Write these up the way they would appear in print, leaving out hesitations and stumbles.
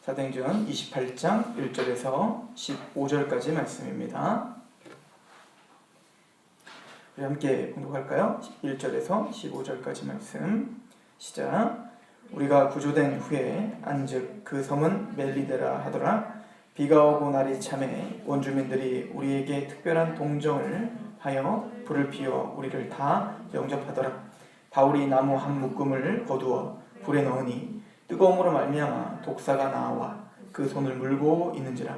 사도행전 28장 1절에서 15절까지 말씀입니다. 우리 함께 공독할까요? 1절에서 15절까지 말씀 시작. 우리가 구조된 후에 안즉 그 섬은 멜리데라 하더라. 비가 오고 날이 참에 원주민들이 우리에게 특별한 동정을 하여 불을 피워 우리를 다 영접하더라. 바울이 나무 한 묶음을 거두어 불에 넣으니 뜨거움으로 말미암아 독사가 나와 그 손을 물고 있는지라.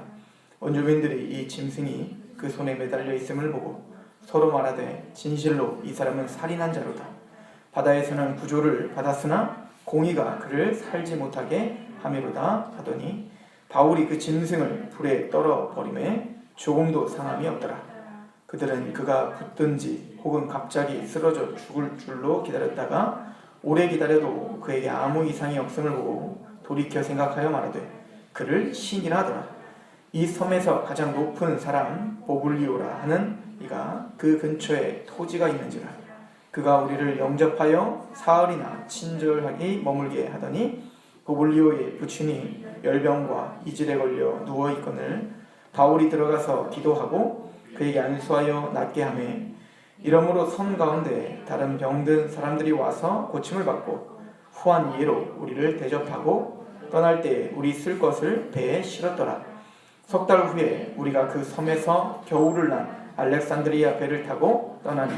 원주민들이 이 짐승이 그 손에 매달려 있음을 보고 서로 말하되 진실로 이 사람은 살인한 자로다. 바다에서는 구조를 받았으나 공의가 그를 살지 못하게 함이로다 하더니 바울이 그 짐승을 불에 떨어 버림에 조금도 상함이 없더라. 그들은 그가 붙든지 혹은 갑자기 쓰러져 죽을 줄로 기다렸다가 오래 기다려도 그에게 아무 이상이 없음을 보고 돌이켜 생각하여 말하되 그를 신이라 하더라. 이 섬에서 가장 높은 사람 보블리오라 하는 이가 그 근처에 토지가 있는지라. 그가 우리를 영접하여 사흘이나 친절하게 머물게 하더니 보블리오의 부친이 열병과 이질에 걸려 누워있거늘 바울이 들어가서 기도하고 그에게 안수하여 낫게 하매 이러므로 섬 가운데 다른 병든 사람들이 와서 고침을 받고 후한 예로 우리를 대접하고 떠날 때에 우리 쓸 것을 배에 실었더라. 석 달 후에 우리가 그 섬에서 겨울을 난 알렉산드리아 배를 타고 떠나니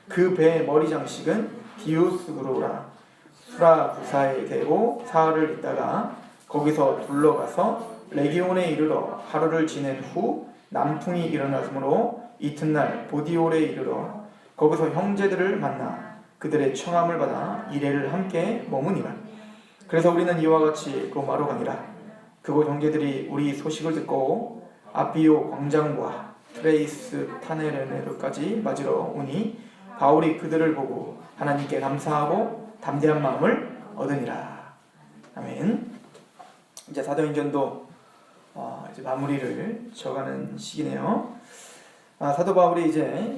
그 배의 머리 장식은 디오스그로라 수라부사에 대고 사흘을 있다가 거기서 둘러가서 레기온에 이르러 하루를 지낸 후 남풍이 일어났으므로 이튿날 보디올에 이르러 거기서 형제들을 만나 그들의 청함을 받아 이레를 함께 머무니라. 그래서 우리는 이와 같이 로마로 가니라. 그곳 형제들이 우리 소식을 듣고 아비오 광장과 트레이스 타네르네르까지 맞으러 오니 바울이 그들을 보고 하나님께 감사하고 담대한 마음을 얻으니라. 아멘. 이제 사도행전도 이제 마무리를 져가는 시기네요. 사도 바울이 이제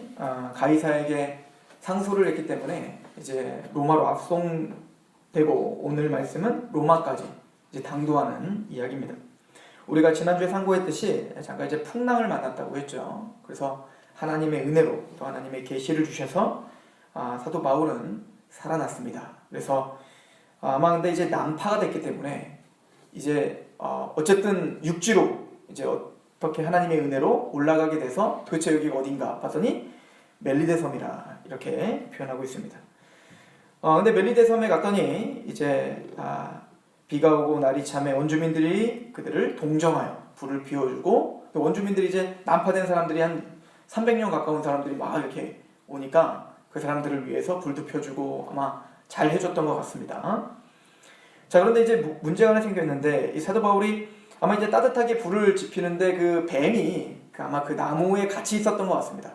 가이사에게 상소를 했기 때문에 이제 로마로 압송되고 오늘 말씀은 로마까지 이제 당도하는 이야기입니다. 우리가 지난주에 상고했듯이 잠깐 이제 풍랑을 만났다고 했죠. 그래서 하나님의 은혜로 또 하나님의 계시를 주셔서 사도 바울은 살아났습니다. 그래서 아마 근데 이제 난파가 됐기 때문에 이제 어쨌든 육지로 이제 어떻게 하나님의 은혜로 올라가게 돼서 도대체 여기가 어딘가 봤더니 멜리데 섬이라 이렇게 표현하고 있습니다. 근데 멜리데 섬에 갔더니 이제 비가 오고 날이 참에 원주민들이 그들을 동정하여 불을 피워주고 원주민들이 이제 난파된 사람들이 한 300명 가까운 사람들이 막 이렇게 오니까 그 사람들을 위해서 불도 펴주고 아마 잘 해줬던 것 같습니다. 자, 그런데 이제 문제가 하나 생겼는데 이 사도 바울이 아마 이제 따뜻하게 불을 지피는데 그 뱀이 아마 그 나무에 같이 있었던 것 같습니다.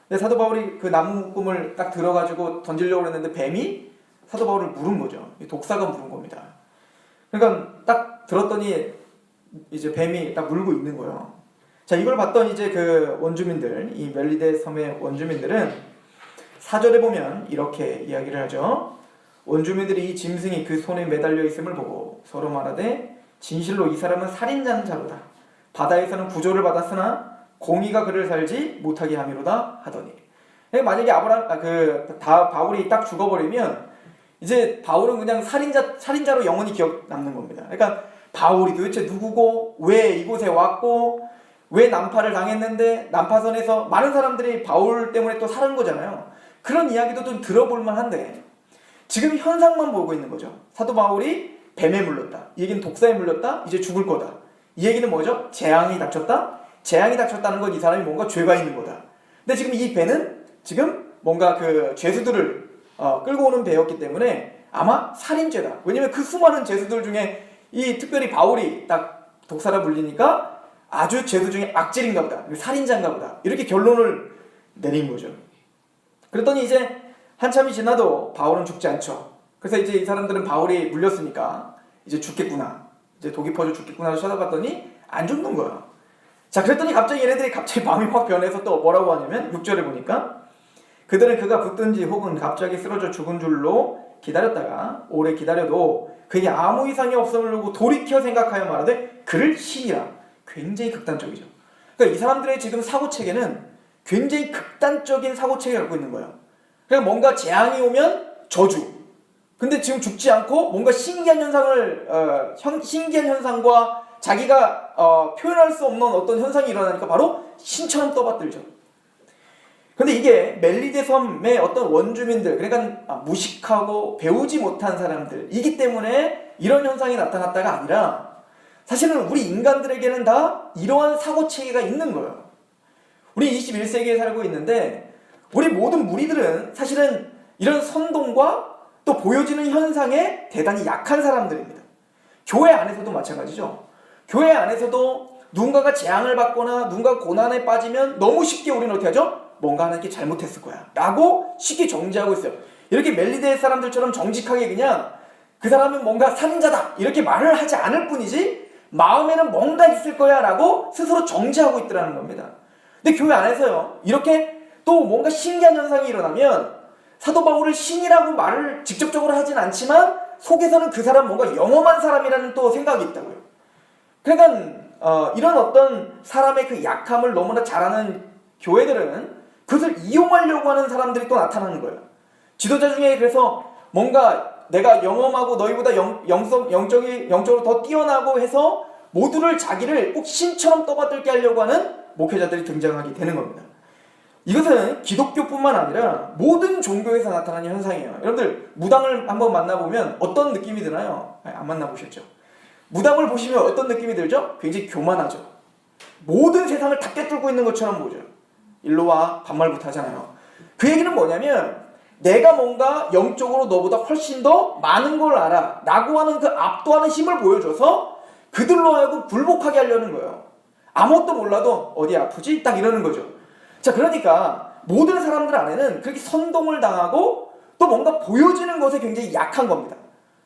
근데 사도 바울이 그 나무 묶음을 딱 들어가지고 던지려고 했는데 뱀이 사도 바울을 물은 거죠. 독사가 물은 겁니다. 그러니까 딱 들었더니 이제 뱀이 딱 물고 있는 거예요. 자, 이걸 봤던 이제 그 원주민들, 이 멜리데 섬의 원주민들은 4절에 보면 이렇게 이야기를 하죠. 원주민들이 이 짐승이 그 손에 매달려 있음을 보고 서로 말하되 진실로 이 사람은 살인자는 자로다. 바다에서는 구조를 받았으나 공의가 그를 살지 못하게 함이로다 하더니. 만약에 바울이 딱 죽어버리면 이제 바울은 그냥 살인자로 영원히 기억 남는 겁니다. 그러니까 바울이 도대체 누구고 왜 이곳에 왔고 왜 난파를 당했는데 난파선에서 많은 사람들이 바울 때문에 또 살은 거잖아요. 그런 이야기도 좀 들어볼 만한데 지금 현상만 보고 있는 거죠. 사도 바울이 뱀에 물렸다. 이 얘기는 독사에 물렸다. 이제 죽을 거다. 이 얘기는 뭐죠? 재앙이 닥쳤다. 재앙이 닥쳤다는 건 이 사람이 뭔가 죄가 있는 거다. 근데 지금 이 배는 지금 뭔가 그 죄수들을 끌고 오는 배였기 때문에 아마 살인죄다. 왜냐면 그 수많은 죄수들 중에 이 특별히 바울이 딱 독사라 불리니까 아주 죄수 중에 악질인가 보다. 살인자인가 보다. 이렇게 결론을 내린 거죠. 그랬더니 이제 한참이 지나도 바울은 죽지 않죠. 그래서 이제 이 사람들은 바울이 물렸으니까 이제 죽겠구나. 이제 독이 퍼져 죽겠구나 쳐다봤더니 안 죽는 거예요. 자, 그랬더니 갑자기 얘네들이 마음이 확 변해서 또 뭐라고 하냐면 6절에 보니까 그들은 그가 붙든지 혹은 갑자기 쓰러져 죽은 줄로 기다렸다가 오래 기다려도 그에게 아무 이상이 없음을 보고 돌이켜 생각하여 말하되 그를 신이라. 굉장히 극단적이죠. 그러니까 이 사람들의 지금 사고체계는 굉장히 극단적인 사고체계를 갖고 있는 거예요. 그러니까 뭔가 재앙이 오면 저주. 근데 지금 죽지 않고 뭔가 신기한 현상과 자기가 표현할 수 없는 어떤 현상이 일어나니까 바로 신처럼 떠받들죠. 근데 이게 멜리데 섬의 어떤 원주민들, 그러니까 무식하고 배우지 못한 사람들이기 때문에 이런 현상이 나타났다가 아니라 사실은 우리 인간들에게는 다 이러한 사고체계가 있는 거예요. 우리 21세기에 살고 있는데 우리 모든 무리들은 사실은 이런 선동과 또 보여지는 현상에 대단히 약한 사람들입니다. 교회 안에서도 마찬가지죠. 교회 안에서도 누군가가 재앙을 받거나 누군가 고난에 빠지면 너무 쉽게 우리는 어떻게 하죠? 뭔가 하는 게 잘못했을 거야 라고 쉽게 정지하고 있어요. 이렇게 멜리데 사람들처럼 정직하게 그냥 그 사람은 뭔가 산자다 이렇게 말을 하지 않을 뿐이지 마음에는 뭔가 있을 거야 라고 스스로 정지하고 있더라는 겁니다. 근데 교회 안에서요, 이렇게 또 뭔가 신기한 현상이 일어나면 사도 바울을 신이라고 말을 직접적으로 하진 않지만 속에서는 그 사람 뭔가 영험한 사람이라는 또 생각이 있다고요. 그러니까 이런 어떤 사람의 그 약함을 너무나 잘 아는 교회들은 그것을 이용하려고 하는 사람들이 또 나타나는 거예요. 지도자 중에 그래서 뭔가 내가 영험하고 너희보다 영적으로 더 뛰어나고 해서 모두를 자기를 꼭 신처럼 떠받들게 하려고 하는 목회자들이 등장하게 되는 겁니다. 이것은 기독교뿐만 아니라 모든 종교에서 나타나는 현상이에요. 여러분들 무당을 한번 만나보면 어떤 느낌이 드나요? 안 만나보셨죠? 무당을 보시면 어떤 느낌이 들죠? 굉장히 교만하죠. 모든 세상을 다 꿰뚫고 있는 것처럼 보죠. 일로 와 반말부터 하잖아요. 그 얘기는 뭐냐면 내가 뭔가 영적으로 너보다 훨씬 더 많은 걸 알아 라고 하는 그 압도하는 힘을 보여줘서 그들로 하여금 굴복하게 하려는 거예요. 아무것도 몰라도 어디 아프지? 딱 이러는 거죠. 자, 그러니까 모든 사람들 안에는 그렇게 선동을 당하고 또 뭔가 보여지는 것에 굉장히 약한 겁니다.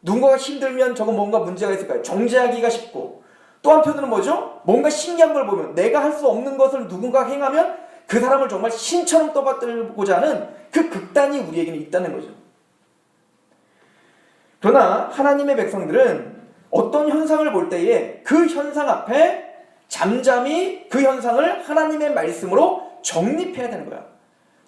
누군가가 힘들면 저건 뭔가 문제가 있을까요? 정죄하기가 쉽고, 또 한편으로는 뭐죠? 뭔가 신기한 걸 보면 내가 할 수 없는 것을 누군가 행하면 그 사람을 정말 신처럼 떠받들고자 하는 그 극단이 우리에게는 있다는 거죠. 그러나 하나님의 백성들은 어떤 현상을 볼 때에 그 현상 앞에 잠잠히 그 현상을 하나님의 말씀으로 정립해야 되는 거야.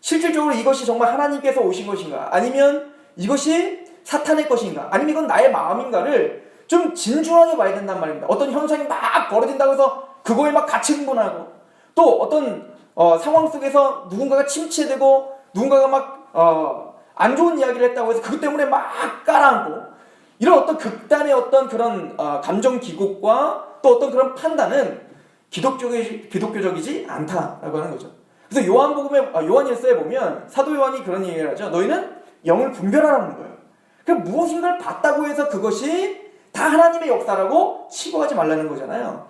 실질적으로 이것이 정말 하나님께서 오신 것인가, 아니면 이것이 사탄의 것인가, 아니면 이건 나의 마음인가를 좀 진중하게 봐야 된단 말입니다. 어떤 현상이 막 벌어진다고 해서 그거에 막 같이 흥분하고, 또 어떤 상황 속에서 누군가가 침체되고 누군가가 막 안 좋은 이야기를 했다고 해서 그것 때문에 막 깔아앉고, 이런 어떤 극단의 어떤 그런 감정 기복과 또 어떤 그런 판단은 기독교적이지 않다라고 하는 거죠. 그래서 요한일서에 보면 사도 요한이 그런 얘기를 하죠. 너희는 영을 분별하라는 거예요. 그러니까 무엇인가를 봤다고 해서 그것이 다 하나님의 역사라고 치부하지 말라는 거잖아요.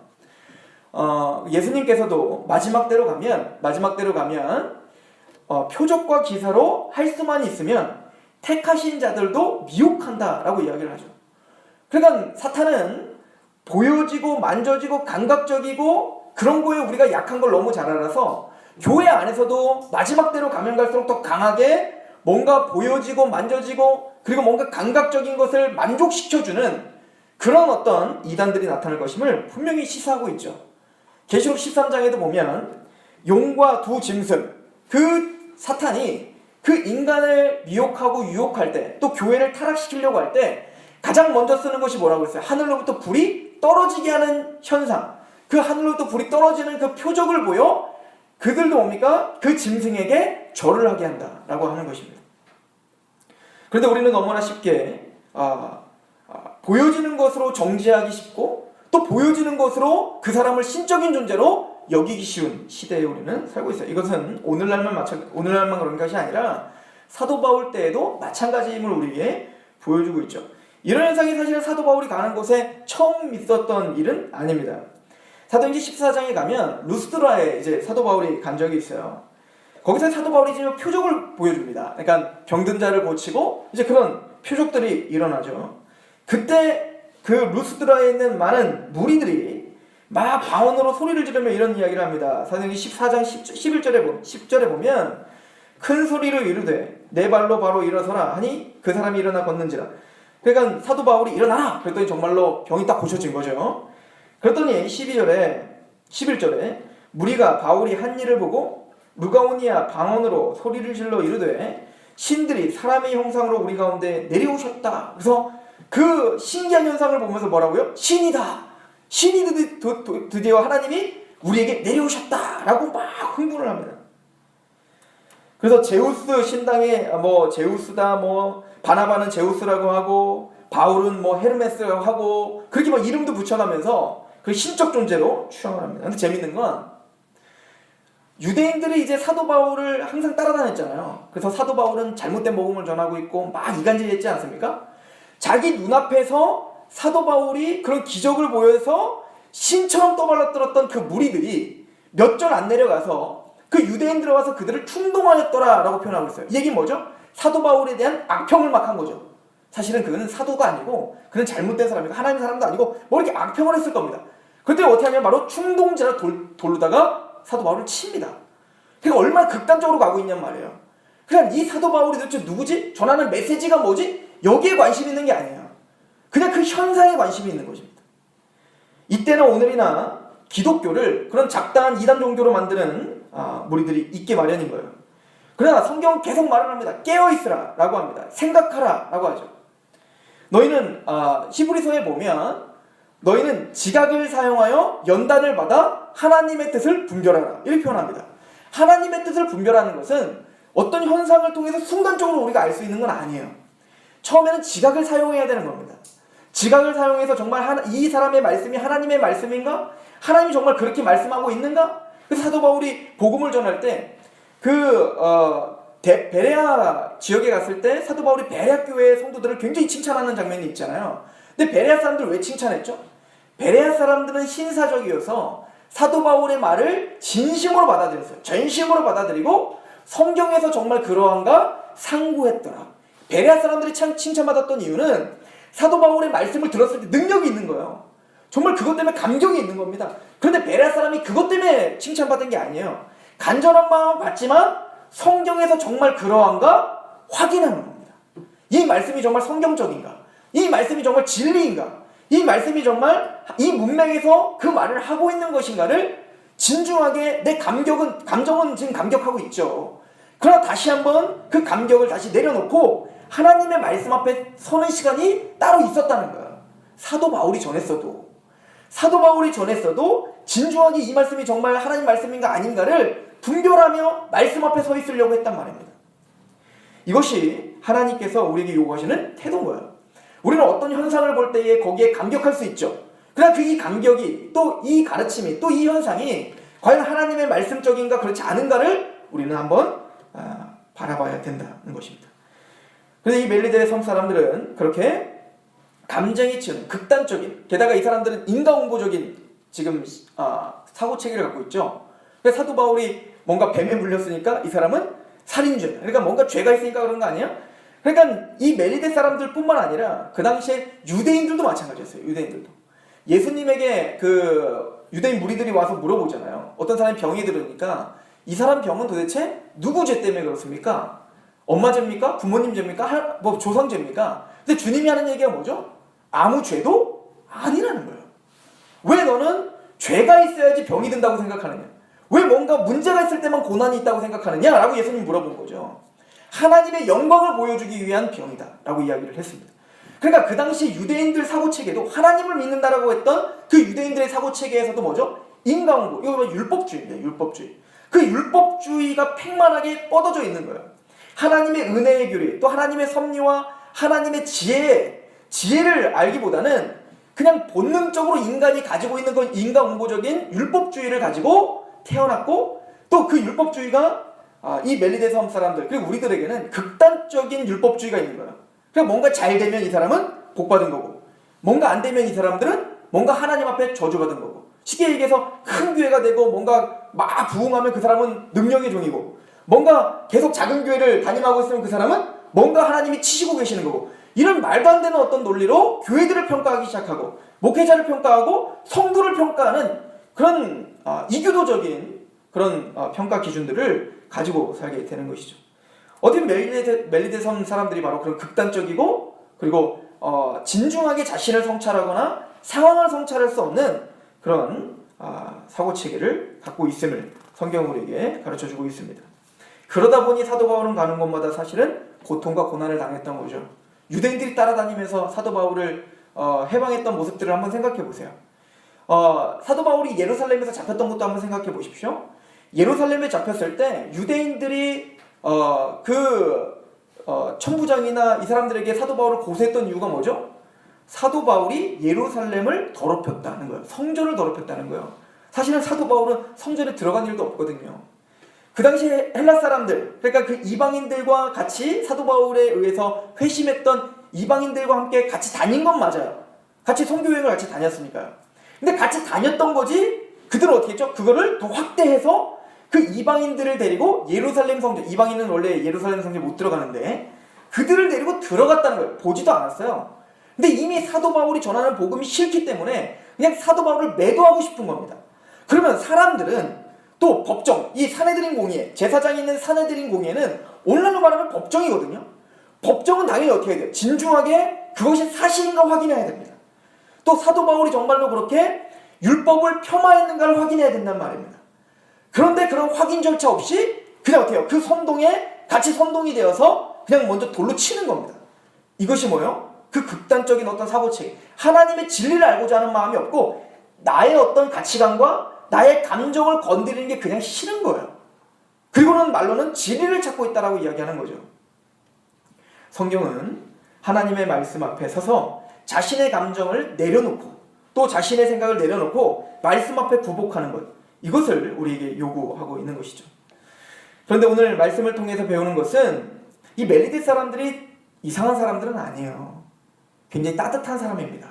예수님께서도 마지막 때로 가면 표적과 기사로 할 수만 있으면 택하신 자들도 미혹한다라고 이야기를 하죠. 그러니까 사탄은 보여지고 만져지고 감각적이고 그런 거에 우리가 약한 걸 너무 잘 알아서 교회 안에서도 마지막 때로 가면 갈수록 더 강하게 뭔가 보여지고 만져지고 그리고 뭔가 감각적인 것을 만족시켜주는 그런 어떤 이단들이 나타날 것임을 분명히 시사하고 있죠. 계시록 13장에도 보면 용과 두 짐승, 그 사탄이 그 인간을 미혹하고 유혹할 때, 또 교회를 타락시키려고 할 때 가장 먼저 쓰는 것이 뭐라고 했어요? 하늘로부터 불이 떨어지게 하는 현상, 그 하늘로부터 불이 떨어지는 그 표적을 보여 그들도 뭡니까? 그 짐승에게 절을 하게 한다라고 하는 것입니다. 그런데 우리는 너무나 쉽게 보여지는 것으로 정죄하기 쉽고, 또 보여지는 것으로 그 사람을 신적인 존재로 여기기 쉬운 시대에 우리는 살고 있어요. 이것은 오늘날만 그런 것이 아니라 사도 바울 때에도 마찬가지임을 우리에게 보여주고 있죠. 이런 현상이 사실은 사도 바울이 가는 곳에 처음 있었던 일은 아닙니다. 사도행전 14장에 가면 루스드라에 이제 사도 바울이 간 적이 있어요. 거기서 사도 바울이 지금 표적을 보여줍니다. 그러니까 병든 자를 고치고 이제 그런 표적들이 일어나죠. 그때 그 루스드라에 있는 많은 무리들이 막 방언으로 소리를 지르며 이런 이야기를 합니다. 사도행전 14장 10절에 보면 큰 소리로 이르되 내 발로 바로 일어서라 하니 그 사람이 일어나 걷는지라. 그러니까 사도 바울이 일어나라 그랬더니 정말로 병이 딱 고쳐진 거죠. 그랬더니 11절에 무리가 바울이 한 일을 보고 루가오니아 방언으로 소리를 질러 이르되 신들이 사람의 형상으로 우리 가운데 내려오셨다. 그래서 그 신기한 현상을 보면서 뭐라고요? 신이다. 신이 드디어 하나님이 우리에게 내려오셨다라고 막 흥분을 합니다. 그래서 제우스 신당에 제우스다 바나바는 제우스라고 하고 바울은 헤르메스라고 하고 그렇게 막 이름도 붙여가면서 그 신적 존재로 추앙을 합니다. 근데 재밌는 건 유대인들이 이제 사도 바울을 항상 따라다녔잖아요. 그래서 사도 바울은 잘못된 복음을 전하고 있고 막 이간질했지 않습니까? 자기 눈앞에서 사도 바울이 그런 기적을 보여서 신처럼 떠발라들었던 그 무리들이 몇 절 안 내려가서 그 유대인들 와서 그들을 충동하였더라 라고 표현하고 있어요. 이 얘기는 뭐죠? 사도 바울에 대한 악평을 막 한 거죠. 사실은 그는 사도가 아니고 그는 잘못된 사람이고 하나님 사람도 아니고 이렇게 악평을 했을 겁니다. 그때 어떻게 하냐면 바로 충동질을 돌로다가 사도 바울을 칩니다. 그러니까 얼마나 극단적으로 가고 있냔 말이에요. 그냥 이 사도 바울이 도대체 누구지? 전하는 메시지가 뭐지? 여기에 관심이 있는 게 아니에요. 그냥 그 현상에 관심이 있는 것입니다. 이때나 오늘이나 기독교를 그런 잡다한 이단 종교로 만드는 무리들이 있게 마련인 거예요. 그러나 성경은 계속 말을 합니다. 깨어있으라 라고 합니다. 생각하라 라고 하죠. 너희는 히브리서에 보면 너희는 지각을 사용하여 연단을 받아 하나님의 뜻을 분별하라 이렇게 표현합니다. 하나님의 뜻을 분별하는 것은 어떤 현상을 통해서 순간적으로 우리가 알 수 있는 건 아니에요. 처음에는 지각을 사용해야 되는 겁니다. 지각을 사용해서 정말 이 사람의 말씀이 하나님의 말씀인가? 하나님이 정말 그렇게 말씀하고 있는가? 그래서 사도 바울이 복음을 전할 때 베레아 지역에 갔을 때 사도 바울이 베레아 교회의 성도들을 굉장히 칭찬하는 장면이 있잖아요. 근데 베레아 사람들을 왜 칭찬했죠? 베레아 사람들은 신사적이어서 사도 바울의 말을 진심으로 받아들였어요. 전심으로 받아들이고 성경에서 정말 그러한가 상고했더라. 베레아 사람들이 칭찬받았던 이유는 사도 바울의 말씀을 들었을 때 능력이 있는 거예요. 정말 그것 때문에 감격이 있는 겁니다. 그런데 베레아 사람이 그것 때문에 칭찬받은 게 아니에요. 간절한 마음은 받지만 성경에서 정말 그러한가 확인하는 겁니다. 이 말씀이 정말 성경적인가? 이 말씀이 정말 진리인가? 이 말씀이 정말 이 문맥에서 그 말을 하고 있는 것인가를 진중하게 내 감정은 지금 감격하고 있죠. 그러나 다시 한번 그 감격을 다시 내려놓고 하나님의 말씀 앞에 서는 시간이 따로 있었다는 거예요. 사도 바울이 전했어도 진중하게 이 말씀이 정말 하나님 말씀인가 아닌가를 분별하며 말씀 앞에 서 있으려고 했단 말입니다. 이것이 하나님께서 우리에게 요구하시는 태도인 거예요. 우리는 어떤 현상을 볼 때에 거기에 감격할 수 있죠. 그러나 그 이 감격이 또 이 가르침이 또 이 현상이 과연 하나님의 말씀적인가 그렇지 않은가를 우리는 한번 바라봐야 된다는 것입니다. 그래서 이 멜리데의 섬 사람들은 그렇게 감정이 치는 극단적인, 게다가 이 사람들은 인과응보적인 지금 사고체계를 갖고 있죠. 그래서 사도 바울이 뭔가 뱀에 물렸으니까 이 사람은 살인죄, 그러니까 뭔가 죄가 있으니까 그런 거 아니에요? 그러니까 이 멜리데 사람들뿐만 아니라 그 당시에 유대인들도 마찬가지였어요. 유대인들도 예수님에게 그 유대인 무리들이 와서 물어보잖아요. 어떤 사람이 병이 들으니까 이 사람 병은 도대체 누구 죄 때문에 그렇습니까? 엄마 죄입니까? 부모님 죄입니까? 조상 죄입니까? 근데 주님이 하는 얘기가 뭐죠? 아무 죄도 아니라는 거예요. 왜 너는 죄가 있어야지 병이 든다고 생각하느냐? 왜 뭔가 문제가 있을 때만 고난이 있다고 생각하느냐? 라고 예수님이 물어본 거죠. 하나님의 영광을 보여주기 위한 병이다 라고 이야기를 했습니다. 그러니까 그 당시 유대인들 사고체계도 하나님을 믿는다라고 했던 그 유대인들의 사고체계에서도 뭐죠? 인과응보, 이거 율법주의입니다. 율법주의. 그 율법주의가 팽만하게 뻗어져 있는 거예요. 하나님의 은혜의 교리, 또 하나님의 섭리와 하나님의 지혜를 알기보다는 그냥 본능적으로 인간이 가지고 있는 건 인과응보적인 율법주의를 가지고 태어났고, 또 그 율법주의가 이 멜리데 섬 사람들 그리고 우리들에게는 극단적인 율법주의가 있는 거예요. 그러니까 뭔가 잘 되면 이 사람은 복받은 거고, 뭔가 안 되면 이 사람들은 뭔가 하나님 앞에 저주받은 거고, 쉽게 얘기해서 큰 교회가 되고 뭔가 막 부흥하면 그 사람은 능력의 종이고, 뭔가 계속 작은 교회를 담임하고 있으면 그 사람은 뭔가 하나님이 치시고 계시는 거고, 이런 말도 안 되는 어떤 논리로 교회들을 평가하기 시작하고 목회자를 평가하고 성도를 평가하는 그런 이교도적인 그런 평가 기준들을 가지고 살게 되는 것이죠. 어떻게 멜리데 섬 사람들이 바로 그런 극단적이고 그리고 진중하게 자신을 성찰하거나 상황을 성찰할 수 없는 그런 사고체계를 갖고 있음을 성경은 우리에게 가르쳐주고 있습니다. 그러다 보니 사도 바울은 가는 곳마다 사실은 고통과 고난을 당했던 거죠. 유대인들이 따라다니면서 사도 바울을 해방했던 모습들을 한번 생각해 보세요. 사도 바울이 예루살렘에서 잡혔던 것도 한번 생각해 보십시오. 예루살렘에 잡혔을 때 유대인들이 천부장이나 이 사람들에게 사도 바울을 고소했던 이유가 뭐죠? 사도 바울이 예루살렘을 더럽혔다는 거예요. 성전을 더럽혔다는 거예요. 사실은 사도 바울은 성전에 들어간 일도 없거든요. 그 당시에 헬라 사람들, 그러니까 그 이방인들과 같이 사도 바울에 의해서 회심했던 이방인들과 함께 같이 다닌 건 맞아요. 같이 선교여행을 같이 다녔으니까요. 근데 같이 다녔던 거지 그들은 어떻게 했죠? 그거를 더 확대해서 그 이방인들을 데리고 예루살렘 성전, 이방인은 원래 예루살렘 성전에 못 들어가는데 그들을 데리고 들어갔다는 거예요. 보지도 않았어요. 근데 이미 사도 바울이 전하는 복음이 싫기 때문에 그냥 사도 바울을 매도하고 싶은 겁니다. 그러면 사람들은 또 법정, 이 사내들인 공의회, 제사장이 있는 사내들인 공의회는 오늘날로 말하면 법정이거든요. 법정은 당연히 어떻게 해야 돼요? 진중하게 그것이 사실인가 확인해야 됩니다. 또 사도 바울이 정말로 그렇게 율법을 폄하했는가를 확인해야 된단 말입니다. 그런데 그런 확인 절차 없이 그냥 어떻게 해요? 그 선동에 같이 선동이 되어서 그냥 먼저 돌로 치는 겁니다. 이것이 뭐예요? 그 극단적인 어떤 사고체계. 하나님의 진리를 알고자 하는 마음이 없고 나의 어떤 가치관과 나의 감정을 건드리는 게 그냥 싫은 거예요. 그리고는 말로는 진리를 찾고 있다라고 이야기하는 거죠. 성경은 하나님의 말씀 앞에 서서 자신의 감정을 내려놓고 또 자신의 생각을 내려놓고 말씀 앞에 굴복하는 것, 이것을 우리에게 요구하고 있는 것이죠. 그런데 오늘 말씀을 통해서 배우는 것은 이 멜리데 사람들이 이상한 사람들은 아니에요. 굉장히 따뜻한 사람입니다.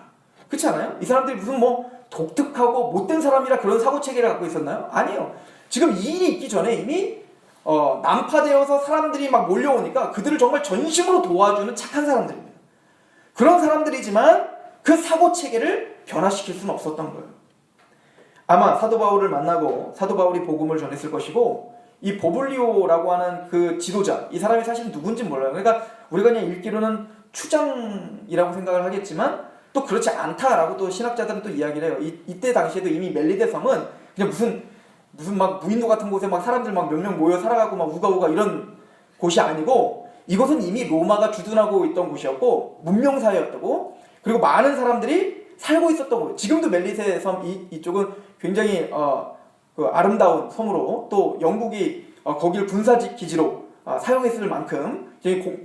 그렇지 않아요? 이 사람들이 무슨 독특하고 못된 사람이라 그런 사고체계를 갖고 있었나요? 아니에요. 지금 이 일이 있기 전에 이미 난파되어서 사람들이 막 몰려오니까 그들을 정말 전심으로 도와주는 착한 사람들입니다. 그런 사람들이지만 그 사고체계를 변화시킬 수는 없었던 거예요. 아마 사도 바울을 만나고 사도 바울이 복음을 전했을 것이고 이 보블리오라고 하는 그 지도자, 이 사람이 사실 누군지 몰라요. 그러니까 우리가 그냥 읽기로는 추장이라고 생각을 하겠지만 또 그렇지 않다라고 또 신학자들은 또 이야기를 해요. 이때 당시에도 이미 멜리데 섬은 그냥 무슨 막 무인도 같은 곳에 막 사람들 막 몇 명 모여 살아가고 막 우가우가 이런 곳이 아니고 이곳은 이미 로마가 주둔하고 있던 곳이었고 문명사회였다고, 그리고 많은 사람들이 살고 있었던 거예요. 지금도 멜리데 섬 이쪽은 굉장히 그 아름다운 섬으로 또 영국이 거기를 군사기지로 사용했을 만큼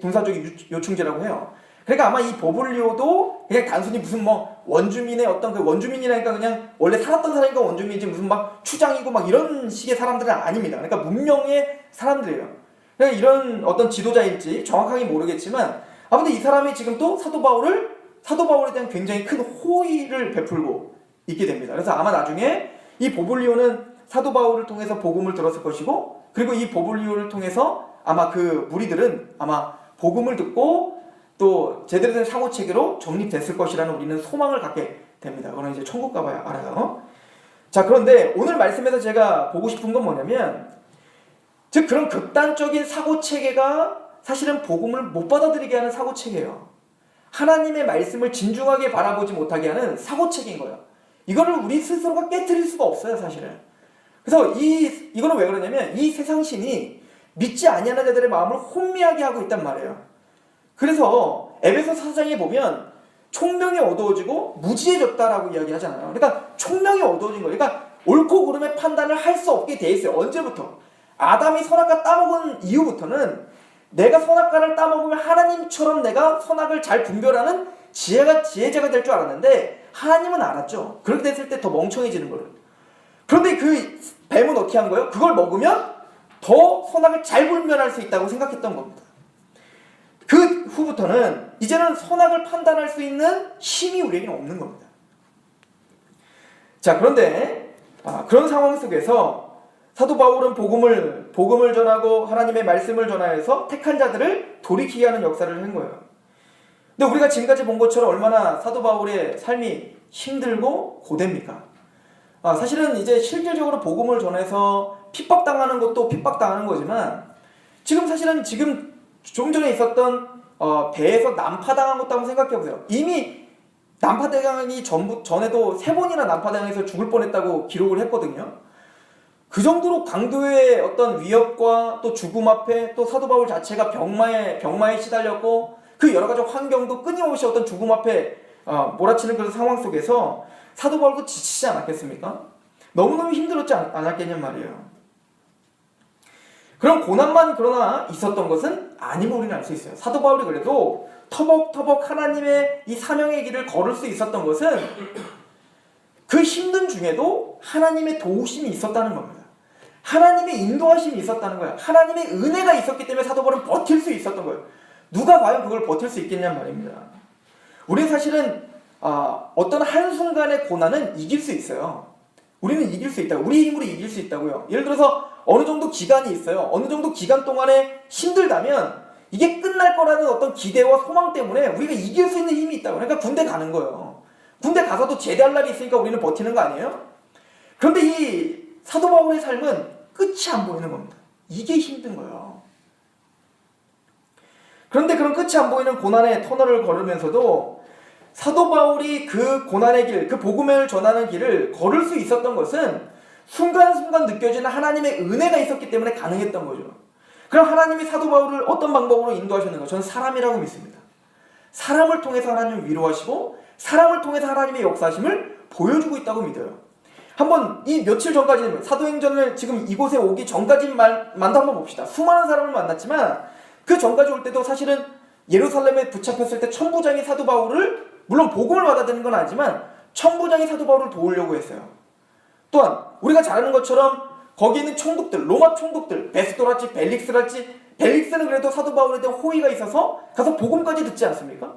군사적 요충지라고 해요. 그러니까 아마 이 보블리오도 그냥 단순히 무슨 원주민의 어떤 그 원주민이라니까 그냥 원래 살았던 사람이니까 원주민이지 무슨 막 추장이고 막 이런 식의 사람들은 아닙니다. 그러니까 문명의 사람들이에요. 그러니까 이런 어떤 지도자일지 정확하게 모르겠지만 아무튼 이 사람이 지금 또 사도 바울에 대한 굉장히 큰 호의를 베풀고 있게 됩니다. 그래서 아마 나중에 이 보블리오는 사도 바울을 통해서 복음을 들었을 것이고, 그리고 이 보블리오를 통해서 아마 그 무리들은 아마 복음을 듣고 또 제대로 된 사고체계로 정립됐을 것이라는 우리는 소망을 갖게 됩니다. 그거는 이제 천국 가봐야 알아요. 자, 그런데 오늘 말씀에서 제가 보고 싶은 건 뭐냐면, 즉 그런 극단적인 사고체계가 사실은 복음을 못 받아들이게 하는 사고체계예요. 하나님의 말씀을 진중하게 바라보지 못하게 하는 사고체계인 거예요. 이거를 우리 스스로가 깨트릴 수가 없어요, 사실은. 그래서 이거는 왜 그러냐면 이 세상신이 믿지 아니하는 자들의 마음을 혼미하게 하고 있단 말이에요. 그래서 에베소 4장에 보면 총명이 어두워지고 무지해졌다라고 이야기하잖아요. 그러니까 총명이 어두워진 거예요. 그러니까 옳고 그름의 판단을 할 수 없게 돼 있어요. 언제부터? 아담이 선악과 따먹은 이후부터는 내가 선악과를 따먹으면 하나님처럼 내가 선악을 잘 분별하는 지혜자가 될 줄 알았는데 하나님은 알았죠. 그렇게 됐을 때 더 멍청해지는 거를. 그런데 그 뱀은 어떻게 한 거예요? 그걸 먹으면 더 선악을 잘 분별할 수 있다고 생각했던 겁니다. 그 후부터는 이제는 선악을 판단할 수 있는 힘이 우리에게는 없는 겁니다. 자, 그런데 그런 상황 속에서 사도 바울은 복음을 전하고 하나님의 말씀을 전하여서 택한 자들을 돌이키게 하는 역사를 한 거예요. 근데 우리가 지금까지 본 것처럼 얼마나 사도 바울의 삶이 힘들고 고됩니까? 사실은 이제 실질적으로 복음을 전해서 핍박당하는 것도 핍박당하는 거지만 지금 사실은 지금 좀 전에 있었던 배에서 난파당한 것도 한번 생각해보세요. 이미 난파당하기 전에도 3번이나 난파당해서 죽을 뻔했다고 기록을 했거든요. 그 정도로 강도의 어떤 위협과 또 죽음 앞에 또 사도 바울 자체가 병마에 시달렸고 그 여러 가지 환경도 끊임없이 어떤 죽음 앞에 몰아치는 그런 상황 속에서 사도 바울도 지치지 않았겠습니까? 너무너무 힘들었지 않았겠냔 말이에요. 그런 고난만 그러나 있었던 것은 아님을 우리는 알 수 있어요. 사도 바울이 그래도 터벅터벅 하나님의 이 사명의 길을 걸을 수 있었던 것은 그 힘든 중에도 하나님의 도우심이 있었다는 겁니다. 하나님의 인도하심이 있었다는 거예요. 하나님의 은혜가 있었기 때문에 사도 바울은 버틸 수 있었던 거예요. 누가 과연 그걸 버틸 수 있겠냔 말입니다. 우리는 사실은 어떤 한순간의 고난은 이길 수 있어요. 우리는 이길 수 있다고. 우리 힘으로 이길 수 있다고요. 예를 들어서 어느 정도 기간이 있어요. 어느 정도 기간 동안에 힘들다면 이게 끝날 거라는 어떤 기대와 소망 때문에 우리가 이길 수 있는 힘이 있다고. 그러니까 군대 가는 거예요. 군대 가서도 제대할 날이 있으니까 우리는 버티는 거 아니에요? 그런데 이 사도 바울의 삶은 끝이 안 보이는 겁니다. 이게 힘든 거예요. 그런데 그런 끝이 안 보이는 고난의 터널을 걸으면서도 사도 바울이 그 고난의 길, 그 복음을 전하는 길을 걸을 수 있었던 것은 순간순간 느껴지는 하나님의 은혜가 있었기 때문에 가능했던 거죠. 그럼 하나님이 사도 바울을 어떤 방법으로 인도하셨는가? 저는 사람이라고 믿습니다. 사람을 통해서 하나님을 위로하시고 사람을 통해서 하나님의 역사심을 보여주고 있다고 믿어요. 한번 이 며칠 전까지는 사도행전을 지금 이곳에 오기 전까지만도 한번 봅시다. 수많은 사람을 만났지만 그 전까지 올 때도 사실은 예루살렘에 붙잡혔을 때 천부장이 사도 바울을 물론 복음을 받아들이는 건 아니지만 천부장이 사도 바울을 도우려고 했어요. 또한 우리가 잘 아는 것처럼 거기 있는 총독들, 로마 총독들, 베스도랄지 벨릭스랄지 벨릭스는 그래도 사도 바울에 대한 호의가 있어서 가서 복음까지 듣지 않습니까?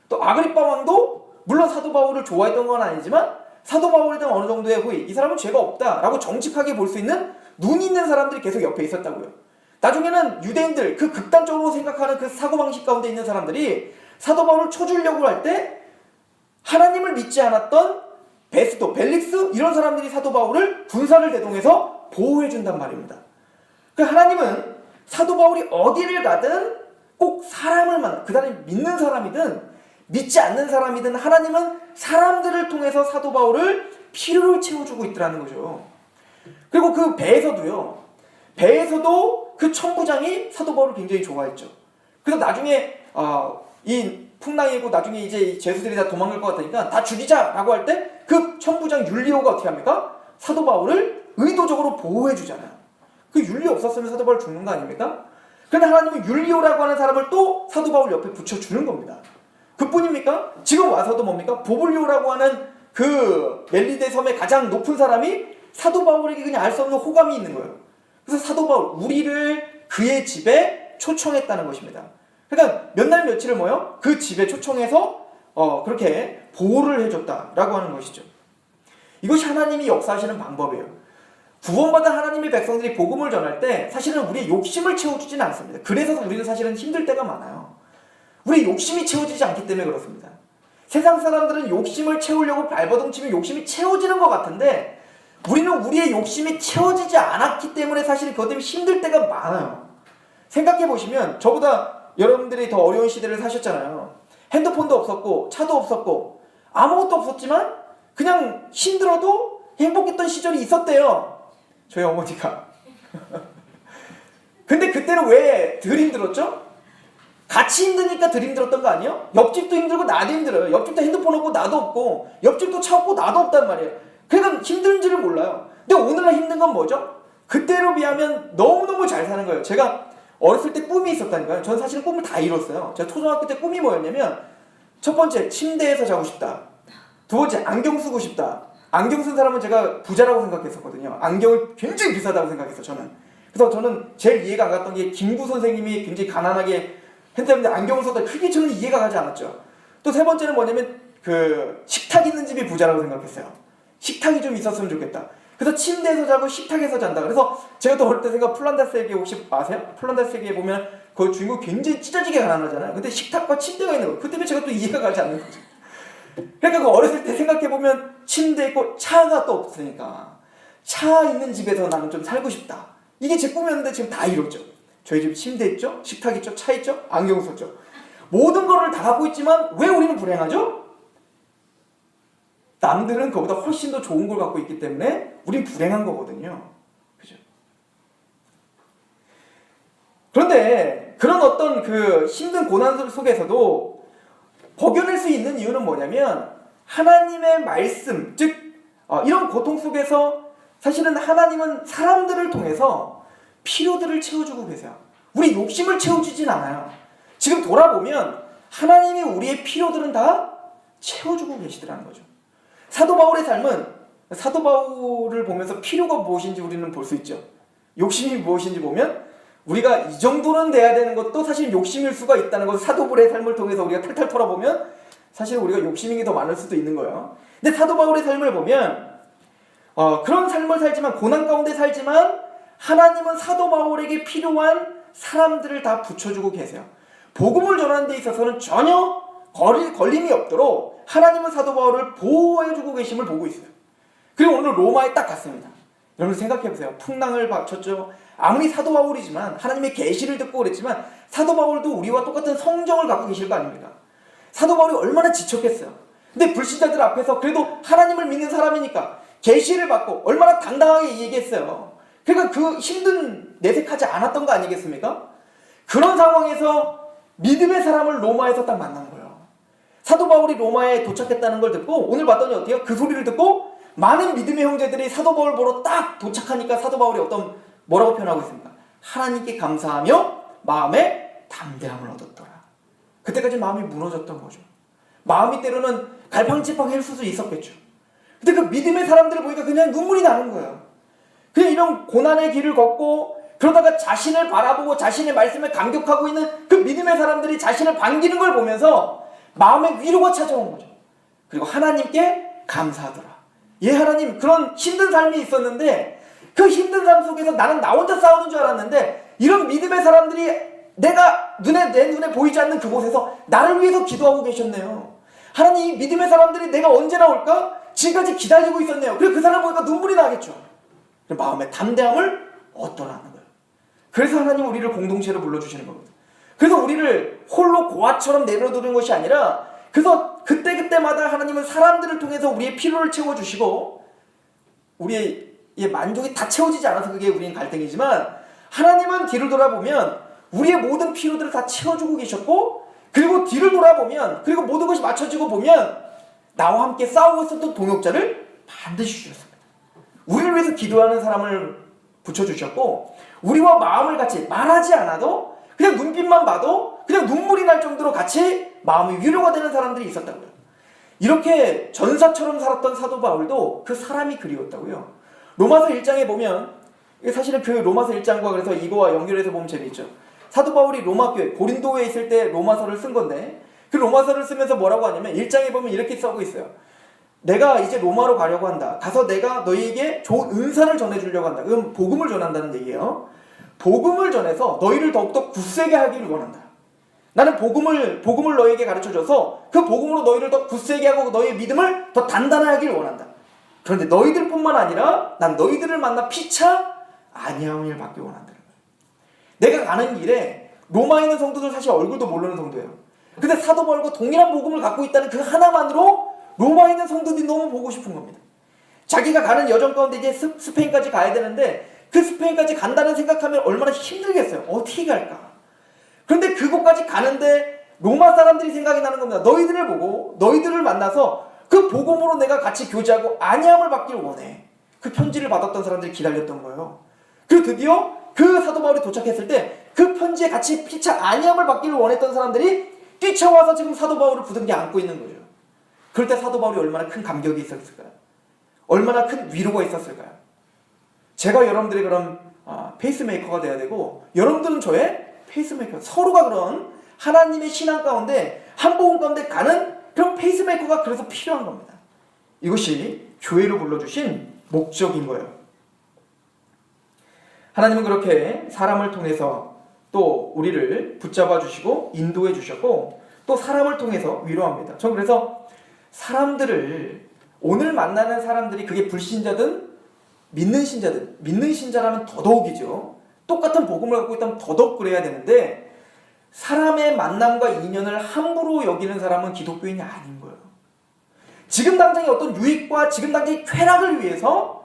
또 아그리빠 왕도 물론 사도 바울을 좋아했던 건 아니지만 사도 바울에 대한 어느 정도의 호의, 이 사람은 죄가 없다라고 정직하게 볼 수 있는 눈이 있는 사람들이 계속 옆에 있었다고요. 나중에는 유대인들, 그 극단적으로 생각하는 그 사고방식 가운데 있는 사람들이 사도 바울을 쳐주려고 할 때 하나님을 믿지 않았던 베스도, 벨릭스 이런 사람들이 사도 바울을 군사를 대동해서 보호해준단 말입니다. 그러니까 하나님은 사도 바울이 어디를 가든 꼭 사람을 만나, 그 사람이 믿는 사람이든 믿지 않는 사람이든 하나님은 사람들을 통해서 사도 바울을 필요를 채워주고 있더라는 거죠. 그리고 그 배에서도요. 배에서도 그 천부장이 사도 바울을 굉장히 좋아했죠. 그래서 나중에 이 풍랑이고 나중에 이제 죄수들이 다 도망갈 것 같으니까 다 죽이자라고 할 때 그 천부장 율리오가 어떻게 합니까? 사도 바울을 의도적으로 보호해 주잖아요. 그 율리오 없었으면 사도 바울 죽는 거 아닙니까? 그런데 하나님은 율리오라고 하는 사람을 또 사도 바울 옆에 붙여주는 겁니다. 그뿐입니까? 지금 와서도 뭡니까? 보블리오라고 하는 그 멜리데 섬의 가장 높은 사람이 사도 바울에게 그냥 알 수 없는 호감이 있는 거예요. 그래서 사도 바울, 우리를 그의 집에 초청했다는 것입니다. 그러니까 몇 날 며칠을 뭐요? 그 집에 초청해서 그렇게 보호를 해줬다라고 하는 것이죠. 이것이 하나님이 역사하시는 방법이에요. 구원받은 하나님의 백성들이 복음을 전할 때 사실은 우리의 욕심을 채워주지는 않습니다. 그래서 우리는 사실은 힘들 때가 많아요. 우리의 욕심이 채워지지 않기 때문에 그렇습니다. 세상 사람들은 욕심을 채우려고 발버둥 치면 욕심이 채워지는 것 같은데 우리는 우리의 욕심이 채워지지 않았기 때문에 사실 그것 때문에 힘들 때가 많아요. 생각해보시면 저보다 여러분들이 더 어려운 시대를 사셨잖아요. 핸드폰도 없었고 차도 없었고 아무것도 없었지만 그냥 힘들어도 행복했던 시절이 있었대요. 저희 어머니가. 근데 그때는 왜 덜 힘들었죠? 같이 힘드니까 덜 힘들었던 거 아니에요? 옆집도 힘들고 나도 힘들어요. 옆집도 핸드폰 없고 나도 없고 옆집도 차 없고 나도 없단 말이에요. 그러니까 힘든지를 몰라요. 근데 오늘날 힘든 건 뭐죠? 그때로 비하면 너무너무 잘 사는 거예요. 제가 어렸을 때 꿈이 있었다니까요. 저는 사실 꿈을 다 이뤘어요. 제가 초등학교 때 꿈이 뭐였냐면 첫 번째 침대에서 자고 싶다. 두 번째 안경 쓰고 싶다. 안경 쓴 사람은 제가 부자라고 생각했었거든요. 안경을 굉장히 비싸다고 생각했어요. 저는 제일 이해가 안 갔던 게 김구 선생님이 굉장히 가난하게 했는데 안경을 썼다. 그게 저는 이해가 가지 않았죠. 또 세 번째는 뭐냐면 그 식탁 있는 집이 부자라고 생각했어요. 식탁이 좀 있었으면 좋겠다. 그래서 침대에서 자고 식탁에서 잔다. 그래서 제가 또 어릴 때 생각 플란다스에게 혹시 아세요? 플란다스에게 보면 그 주인공 굉장히 찢어지게 가난하잖아요. 근데 식탁과 침대가 있는 거예요. 그 때문에 제가 또 이해가 가지 않는 거죠. 그러니까 그 어렸을 때 생각해보면 침대 있고 차가 또 없으니까 차 있는 집에서 나는 좀 살고 싶다. 이게 제 꿈이었는데 지금 다 이뤘죠. 저희 집 침대 있죠? 식탁 있죠? 차 있죠? 안경 썼죠? 모든 거를 다 갖고 있지만 왜 우리는 불행하죠? 남들은 그보다 훨씬 더 좋은 걸 갖고 있기 때문에 우린 불행한 거거든요. 그죠? 그런데 그런 어떤 그 힘든 고난 속에서도 버텨낼 수 있는 이유는 뭐냐면 하나님의 말씀, 즉 이런 고통 속에서 사실은 하나님은 사람들을 통해서 필요들을 채워주고 계세요. 우리 욕심을 채워주진 않아요. 지금 돌아보면 하나님이 우리의 필요들은 다 채워주고 계시더라는 거죠. 사도 바울의 삶은 사도 바울을 보면서 필요가 무엇인지 우리는 볼 수 있죠. 욕심이 무엇인지 보면 우리가 이 정도는 돼야 되는 것도 사실 욕심일 수가 있다는 것을 사도 바울의 삶을 통해서 우리가 탈탈 털어보면 사실 우리가 욕심이 더 많을 수도 있는 거예요. 근데 사도 바울의 삶을 보면 그런 삶을 살지만 고난 가운데 살지만 하나님은 사도 바울에게 필요한 사람들을 다 붙여주고 계세요. 복음을 전하는 데 있어서는 전혀 걸림이 없도록 하나님은 사도 바울을 보호해주고 계심을 보고 있어요. 그리고 오늘 로마에 딱 갔습니다. 여러분 생각해보세요. 풍랑을 받쳤죠. 아무리 사도 바울이지만 하나님의 계시를 듣고 그랬지만 사도 바울도 우리와 똑같은 성정을 갖고 계실 거 아닙니까? 사도 바울이 얼마나 지쳤겠어요. 근데 불신자들 앞에서 그래도 하나님을 믿는 사람이니까 계시를 받고 얼마나 당당하게 얘기했어요. 그러니까 그 힘든 내색하지 않았던 거 아니겠습니까? 그런 상황에서 믿음의 사람을 로마에서 딱 만난 거예요. 사도 바울이 로마에 도착했다는 걸 듣고 오늘 봤더니 어때요? 그 소리를 듣고 많은 믿음의 형제들이 사도 바울 보러 딱 도착하니까 사도 바울이 뭐라고 표현하고 있습니까? 하나님께 감사하며 마음에 담대함을 얻었더라. 그때까지 마음이 무너졌던 거죠. 마음이 때로는 갈팡질팡할 수도 있었겠죠. 근데 그 믿음의 사람들을 보니까 그냥 눈물이 나는 거예요. 그냥 이런 고난의 길을 걷고 그러다가 자신을 바라보고 자신의 말씀에 감격하고 있는 그 믿음의 사람들이 자신을 반기는 걸 보면서 마음에 위로가 찾아온 거죠. 그리고 하나님께 감사하더라. 예, 하나님, 그런 힘든 삶이 있었는데 그 힘든 삶 속에서 나는 나 혼자 싸우는 줄 알았는데 이런 믿음의 사람들이 내 눈에 보이지 않는 그곳에서 나를 위해서 기도하고 계셨네요. 하나님, 이 믿음의 사람들이 내가 언제 나올까? 지금까지 기다리고 있었네요. 그래서 그 사람 보니까 눈물이 나겠죠. 마음의 담대함을 얻더라는 거예요. 그래서 하나님 우리를 공동체로 불러주시는 겁니다. 그래서 우리를 홀로 고아처럼 내버려두는 것이 아니라 그래서 그때그때마다 하나님은 사람들을 통해서 우리의 필요를 채워주시고 우리의 만족이 다 채워지지 않아서 그게 우리는 갈등이지만 하나님은 뒤를 돌아보면 우리의 모든 필요들을 다 채워주고 계셨고 그리고 뒤를 돌아보면 그리고 모든 것이 맞춰지고 보면 나와 함께 싸우고 있었던 동역자를 반드시 주셨습니다. 우리를 위해서 기도하는 사람을 붙여주셨고 우리와 마음을 같이 말하지 않아도 그냥 눈빛만 봐도 그냥 눈물이 날 정도로 같이 마음이 위로가 되는 사람들이 있었다고요. 이렇게 전사처럼 살았던 사도 바울도 그 사람이 그리웠다고요. 로마서 1장에 보면 사실은 그 로마서 1장과 그래서 이거와 연결해서 보면 재미있죠. 사도 바울이 로마교회 고린도에 있을 때 로마서를 쓴 건데 그 로마서를 쓰면서 뭐라고 하냐면 1장에 보면 이렇게 써고 있어요. 내가 이제 로마로 가려고 한다. 가서 내가 너희에게 좋은 은사를 전해주려고 한다. 그럼 복음을 전한다는 얘기예요. 복음을 전해서 너희를 더욱더 굳세게 하기를 원한다. 나는 복음을 너희에게 가르쳐줘서 그 복음으로 너희를 더 굳세게 하고 너희의 믿음을 더 단단하게 하기를 원한다. 그런데 너희들뿐만 아니라 난 너희들을 만나 피차 아니함을 받기 원한다. 내가 가는 길에 로마에 있는 성도들 사실 얼굴도 모르는 성도예요. 근데 사도 바울과 동일한 복음을 갖고 있다는 그 하나만으로 로마에 있는 성도들이 너무 보고 싶은 겁니다. 자기가 가는 여정 가운데 이제 스페인까지 가야 되는데 그 스페인까지 간다는 생각하면 얼마나 힘들겠어요. 어떻게 갈까? 그런데 그곳까지 가는데 로마 사람들이 생각이 나는 겁니다. 너희들을 보고 너희들을 만나서 그 복음으로 내가 같이 교제하고 안위함을 받기를 원해. 그 편지를 받았던 사람들이 기다렸던 거예요. 그리고 드디어 그 사도 바울이 도착했을 때 그 편지에 같이 피차 안위함을 받기를 원했던 사람들이 뛰쳐와서 지금 사도 바울을 부둥켜 안고 있는 거죠. 그럴 때 사도 바울이 얼마나 큰 감격이 있었을까요? 얼마나 큰 위로가 있었을까요? 제가 여러분들이 그럼 페이스메이커가 돼야 되고 여러분들은 저의 페이스메이커, 서로가 그런 하나님의 신앙 가운데 한 복음 가운데 가는 그런 페이스메이커가 그래서 필요한 겁니다. 이것이 교회로 불러주신 목적인 거예요. 하나님은 그렇게 사람을 통해서 또 우리를 붙잡아 주시고 인도해 주셨고 또 사람을 통해서 위로합니다. 전 그래서 사람들을 오늘 만나는 사람들이 그게 불신자든 믿는 신자든 믿는 신자라면 더더욱이죠. 똑같은 복음을 갖고 있다면 더더욱 그래야 되는데 사람의 만남과 인연을 함부로 여기는 사람은 기독교인이 아닌 거예요. 지금 당장의 어떤 유익과 지금 당장의 쾌락을 위해서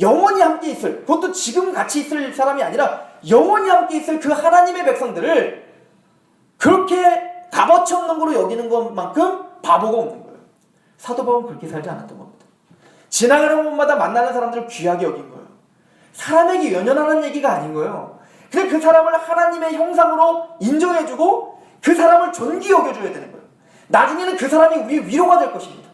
영원히 함께 있을, 그것도 지금 같이 있을 사람이 아니라 영원히 함께 있을 그 하나님의 백성들을 그렇게 값어치 없는 거로 여기는 것만큼 바보가 없는 거예요. 사도 바울은 그렇게 살지 않았던 겁니다. 지나가는 곳마다 만나는 사람들을 귀하게 여긴 거예요. 사람에게 연연하는 얘기가 아닌 거예요. 그냥 그 사람을 하나님의 형상으로 인정해주고 그 사람을 존귀 여겨줘야 되는 거예요. 나중에는 그 사람이 우리의 위로가 될 것입니다.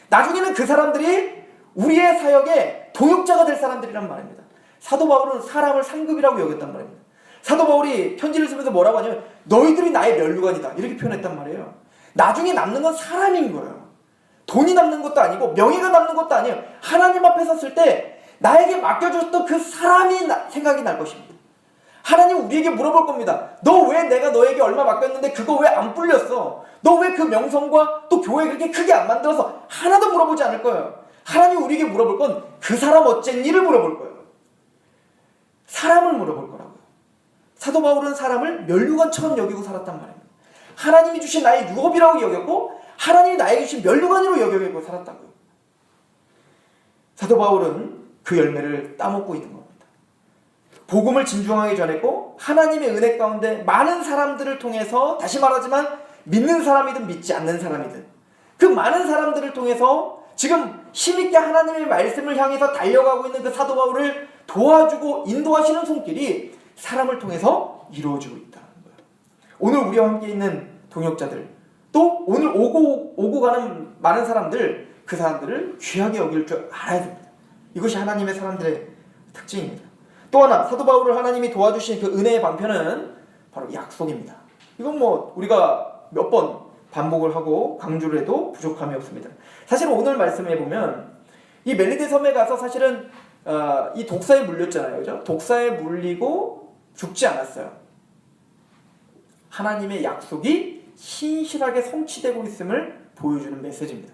나중에는 그 사람들이 우리의 사역에 동역자가 될 사람들이란 말입니다. 사도 바울은 사람을 상급이라고 여겼단 말입니다. 사도 바울이 편지를 쓰면서 뭐라고 하냐면 너희들이 나의 면류관이다 이렇게 표현했단 말이에요. 나중에 남는 건 사람인 거예요. 돈이 남는 것도 아니고 명예가 남는 것도 아니에요. 하나님 앞에 섰을 때 나에게 맡겨줬던 그 사람이 생각이 날 것입니다. 하나님 우리에게 물어볼 겁니다. 너 왜 내가 너에게 얼마 맡겼는데 그거 왜 안 불렸어? 너 왜 그 명성과 또 교회 그렇게 크게 안 만들어서? 하나도 물어보지 않을 거예요. 하나님 우리에게 물어볼 건 그 사람 어쨌니를 물어볼 거예요. 사람을 물어볼 거라고요. 사도 바울은 사람을 면류관처럼 여기고 살았단 말입니다. 하나님이 주신 나의 유업이라고 여겼고 하나님이 나에게 주신 면류관으로 여기고 살았다고요. 사도 바울은 그 열매를 따먹고 있는 겁니다. 복음을 진중하게 전했고 하나님의 은혜 가운데 많은 사람들을 통해서, 다시 말하지만 믿는 사람이든 믿지 않는 사람이든 그 많은 사람들을 통해서 지금 힘있게 하나님의 말씀을 향해서 달려가고 있는 그 사도 바울을 도와주고 인도하시는 손길이 사람을 통해서 이루어지고 있다는 거예요. 오늘 우리와 함께 있는 동역자들, 또 오늘 오고 가는 많은 사람들, 그 사람들을 귀하게 여길 줄 알아야 됩니다. 이것이 하나님의 사람들의 특징입니다. 또 하나, 사도 바울을 하나님이 도와주신 그 은혜의 방편은 바로 약속입니다. 이건 뭐 우리가 몇 번 반복을 하고 강조를 해도 부족함이 없습니다. 사실 오늘 말씀해 보면 이 멜리데 섬에 가서 사실은 이 독사에 물렸잖아요. 그죠? 독사에 물리고 죽지 않았어요. 하나님의 약속이 신실하게 성취되고 있음을 보여주는 메시지입니다.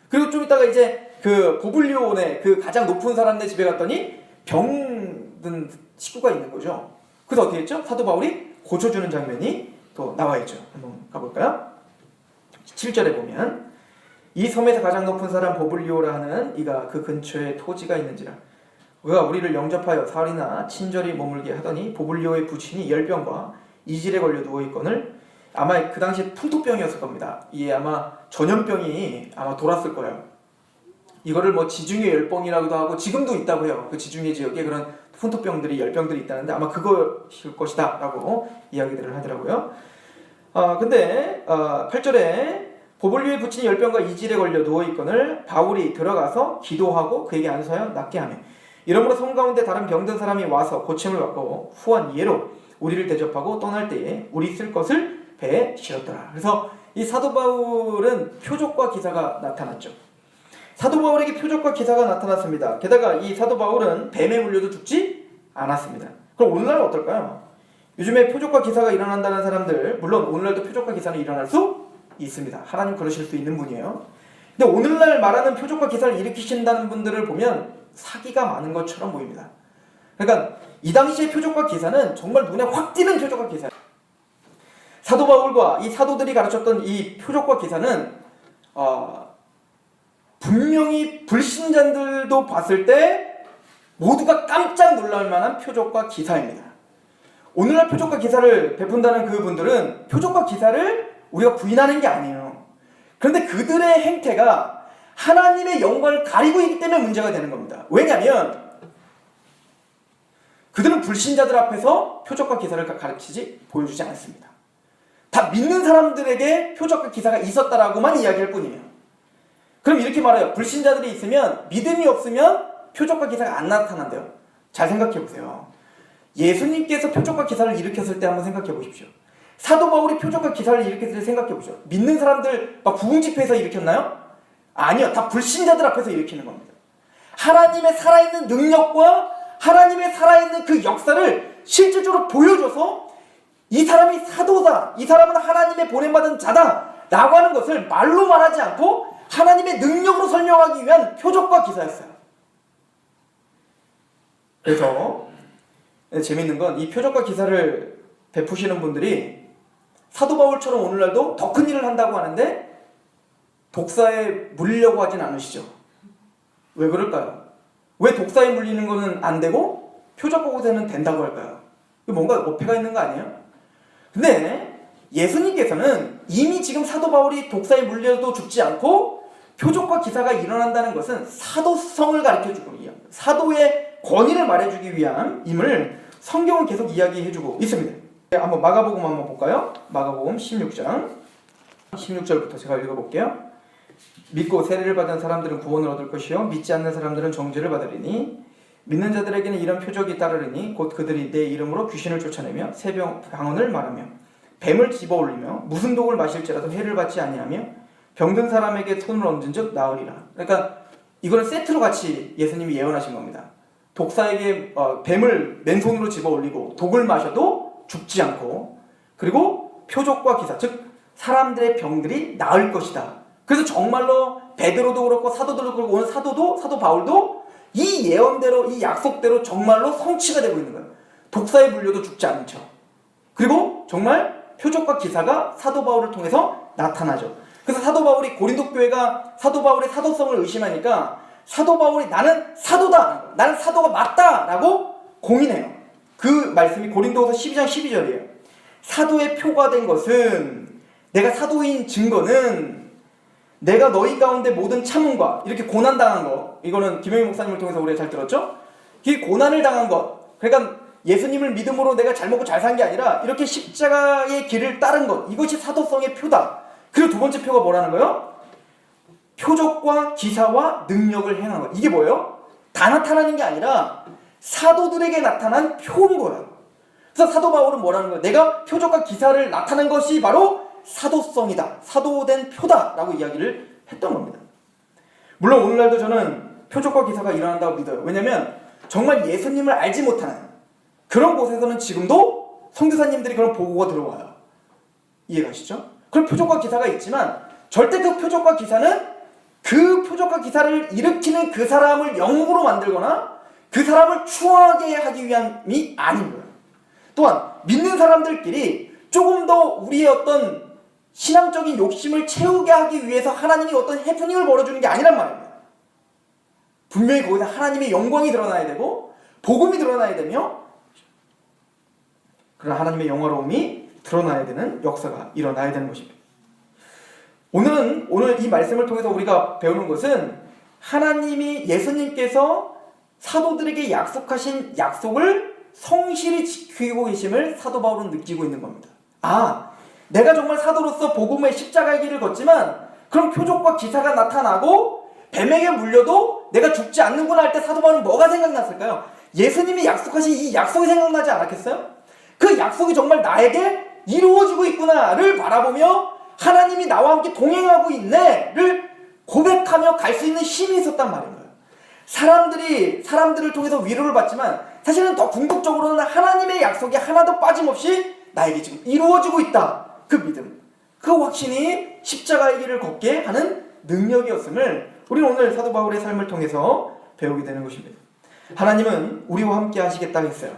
그리고 좀 이따가 이제 그 보블리오네 그 가장 높은 사람네 집에 갔더니 병든 식구가 있는 거죠. 그래서 어떻게 했죠? 사도 바울이 고쳐주는 장면이 또 나와 있죠. 한번 가볼까요? 7절에 보면 이 섬에서 가장 높은 사람 보블리오라 하는 이가 그 근처에 토지가 있는지라 그가 우리를 영접하여 사흘이나 친절히 머물게 하더니 보블리오의 부친이 열병과 이질에 걸려 누워있거늘 아마 그 당시 풍토병이었을 겁니다. 이게 아마 전염병이 아마 돌았을 거예요. 이거를 뭐 지중해 열병이라고도 하고 지금도 있다고 해요. 그 지중해 지역에 그런 풍토병들이 열병들이 있다는데 아마 그것일 것이다 라고 이야기들을 하더라고요. 근데 8절에 보블리오의 부친이 열병과 이질에 걸려 누워있거늘 바울이 들어가서 기도하고 그에게 안수하여 낫게 하며 이러므로 섬 가운데 다른 병든 사람이 와서 고침을 받고 후한 예로 우리를 대접하고 떠날 때에 우리 쓸 것을 배에 실었더라. 그래서 이 사도 바울은 표적과 기사가 나타났죠. 사도 바울에게 표적과 기사가 나타났습니다. 게다가 이 사도 바울은 뱀에 물려도 죽지 않았습니다. 그럼 오늘날은 어떨까요? 요즘에 표적과 기사가 일어난다는 사람들, 물론 오늘날도 표적과 기사는 일어날 수 있습니다. 하나님 그러실 수 있는 분이에요. 근데 오늘날 말하는 표적과 기사를 일으키신다는 분들을 보면 사기가 많은 것처럼 보입니다. 그러니까 이 당시의 표적과 기사는 정말 눈에 확 띄는 표적과 기사예요. 사도 바울과 이 사도들이 가르쳤던 이 표적과 기사는 분명히 불신자들도 봤을 때 모두가 깜짝 놀랄 만한 표적과 기사입니다. 오늘날 표적과 기사를 베푼다는 그분들은 표적과 기사를 우리가 부인하는 게 아니에요. 그런데 그들의 행태가 하나님의 영광을 가리고 있기 때문에 문제가 되는 겁니다. 왜냐하면 그들은 불신자들 앞에서 표적과 기사를 보여주지 않습니다. 다 믿는 사람들에게 표적과 기사가 있었다라고만 이야기할 뿐이에요. 그럼 이렇게 말해요. 불신자들이 있으면, 믿음이 없으면 표적과 기사가 안 나타난대요. 잘 생각해 보세요. 예수님께서 표적과 기사를 일으켰을 때 한번 생각해 보십시오. 사도 바울이 표적과 기사를 일으켰을 때 생각해 보십시오. 믿는 사람들 막 부흥집회에서 일으켰나요? 아니요. 다 불신자들 앞에서 일으키는 겁니다. 하나님의 살아있는 능력과 하나님의 살아있는 그 역사를 실질적으로 보여줘서 이 사람이 사도다, 이 사람은 하나님의 보냄받은 자다 라고 하는 것을 말로 말하지 않고 하나님의 능력으로 설명하기 위한 표적과 기사였어요. 그래서 재밌는 건 이 표적과 기사를 베푸시는 분들이 사도 바울처럼 오늘날도 더 큰 일을 한다고 하는데 독사에 물리려고 하진 않으시죠. 왜 그럴까요? 왜 독사에 물리는 거는 안 되고 표적과 기사는 된다고 할까요? 뭔가 어폐가 있는 거 아니에요? 근데 예수님께서는 이미 지금 사도 바울이 독사에 물려도 죽지 않고 표적과 기사가 일어난다는 것은 사도성을 가르쳐주고 사도의 권위를 말해주기 위함임을 성경은 계속 이야기해주고 있습니다. 한번 마가복음 한번 볼까요? 마가복음 16장 16절부터 제가 읽어볼게요. 믿고 세례를 받은 사람들은 구원을 얻을 것이요 믿지 않는 사람들은 정죄를 받으리니 믿는 자들에게는 이런 표적이 따르리니 곧 그들이 내 이름으로 귀신을 쫓아내며 새 방언을 말하며 뱀을 집어올리며 무슨 독을 마실지라도 해를 받지 아니하며 병든 사람에게 손을 얹은 즉 나으리라. 그러니까 이거는 세트로 같이 예수님이 예언하신 겁니다. 독사에게 뱀을 맨손으로 집어올리고 독을 마셔도 죽지 않고 그리고 표적과 기사 즉 사람들의 병들이 나을 것이다. 그래서 정말로 베드로도 그렇고 사도들도 그렇고 오늘 사도 바울도 이 예언대로 이 약속대로 정말로 성취가 되고 있는 거예요. 독사에 물려도 죽지 않는 척. 그리고 정말 표적과 기사가 사도 바울을 통해서 나타나죠. 그래서 사도 바울이 고린도 교회가 사도 바울의 사도성을 의심하니까 사도 바울이 나는 사도다, 나는 사도가 맞다라고 공인해요. 그 말씀이 고린도후서 12장 12절이에요. 사도의 표가 된 것은 내가 사도인 증거는 내가 너희 가운데 모든 참음과 이렇게 고난당한 것, 이거는 김영희 목사님을 통해서 우리가 잘 들었죠? 이 고난을 당한 것, 그러니까 예수님을 믿음으로 내가 잘 먹고 잘 산 게 아니라 이렇게 십자가의 길을 따른 것, 이것이 사도성의 표다. 그리고 두 번째 표가 뭐라는 거예요? 표적과 기사와 능력을 행한 것. 이게 뭐예요? 다 나타나는 게 아니라 사도들에게 나타난 표인 거예요. 그래서 사도 바울은 뭐라는 거예요? 내가 표적과 기사를 나타낸 것이 바로 사도성이다. 사도된 표다라고 이야기를 했던 겁니다. 물론 오늘날도 저는 표적과 기사가 일어난다고 믿어요. 왜냐하면 정말 예수님을 알지 못하는 그런 곳에서는 지금도 선교사님들이 그런 보고가 들어와요. 이해가시죠? 그런 표적과 기사가 있지만 절대 그 표적과 기사는 그 표적과 기사를 일으키는 그 사람을 영웅으로 만들거나 그 사람을 추앙하게 하기 위함이 아닌 거예요. 또한 믿는 사람들끼리 조금 더 우리의 어떤 신앙적인 욕심을 채우게 하기 위해서 하나님이 어떤 해프닝을 벌여주는 게 아니란 말입니다. 분명히 거기서 하나님의 영광이 드러나야 되고 복음이 드러나야 되며 그런 하나님의 영화로움이 드러나야 되는 역사가 일어나야 되는 것입니다. 오늘 이 말씀을 통해서 우리가 배우는 것은 하나님이 예수님께서 사도들에게 약속하신 약속을 성실히 지키고 계심을 사도 바울은 느끼고 있는 겁니다. 내가 정말 사도로서 복음의 십자가의 길을 걷지만 그런 표적과 기사가 나타나고 뱀에게 물려도 내가 죽지 않는구나 할 때 사도 바울은 뭐가 생각났을까요? 예수님이 약속하신 이 약속이 생각나지 않았겠어요? 그 약속이 정말 나에게 이루어지고 있구나를 바라보며 하나님이 나와 함께 동행하고 있네를 고백하며 갈 수 있는 힘이 있었단 말인 거예요. 사람들을 통해서 위로를 받지만 사실은 더 궁극적으로는 하나님의 약속이 하나도 빠짐없이 나에게 지금 이루어지고 있다. 그 믿음, 그 확신이 십자가의 길을 걷게 하는 능력이었음을 우리는 오늘 사도 바울의 삶을 통해서 배우게 되는 것입니다. 하나님은 우리와 함께 하시겠다 했어요.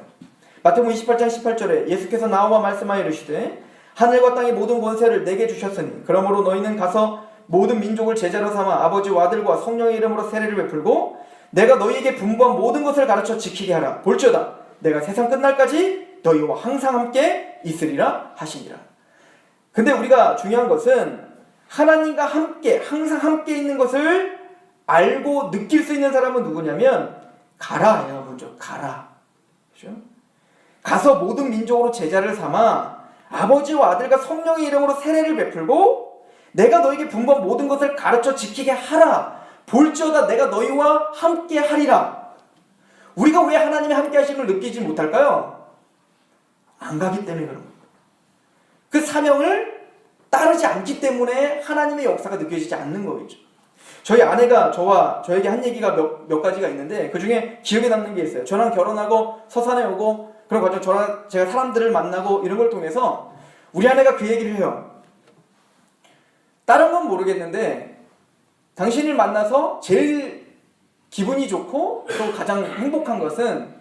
마태복음 28장 18절에 예수께서 나와 말씀하여 이르시되 하늘과 땅의 모든 권세를 내게 주셨으니 그러므로 너희는 가서 모든 민족을 제자로 삼아 아버지와 아들과 성령의 이름으로 세례를 베풀고 내가 너희에게 분부한 모든 것을 가르쳐 지키게 하라. 볼지어다 내가 세상 끝날까지 너희와 항상 함께 있으리라 하시니라. 근데 우리가 중요한 것은 하나님과 함께 항상 함께 있는 것을 알고 느낄 수 있는 사람은 누구냐면 가라예요. 먼저 가라. 그렇죠? 가서 모든 민족으로 제자를 삼아 아버지와 아들과 성령의 이름으로 세례를 베풀고 내가 너에게 분부한 모든 것을 가르쳐 지키게 하라. 볼지어다 내가 너희와 함께 하리라. 우리가 왜 하나님의 함께 하심을 느끼지 못할까요? 안 가기 때문에 그런 겁니다. 그 사명을 따르지 않기 때문에 하나님의 역사가 느껴지지 않는 거겠죠. 저희 아내가 저에게 한 얘기가 몇 가지가 있는데 그 중에 기억에 남는 게 있어요. 저랑 결혼하고 서산에 오고 그런 과정 제가 사람들을 만나고 이런 걸 통해서 우리 아내가 그 얘기를 해요. 다른 건 모르겠는데 당신을 만나서 제일 기분이 좋고 또 가장 행복한 것은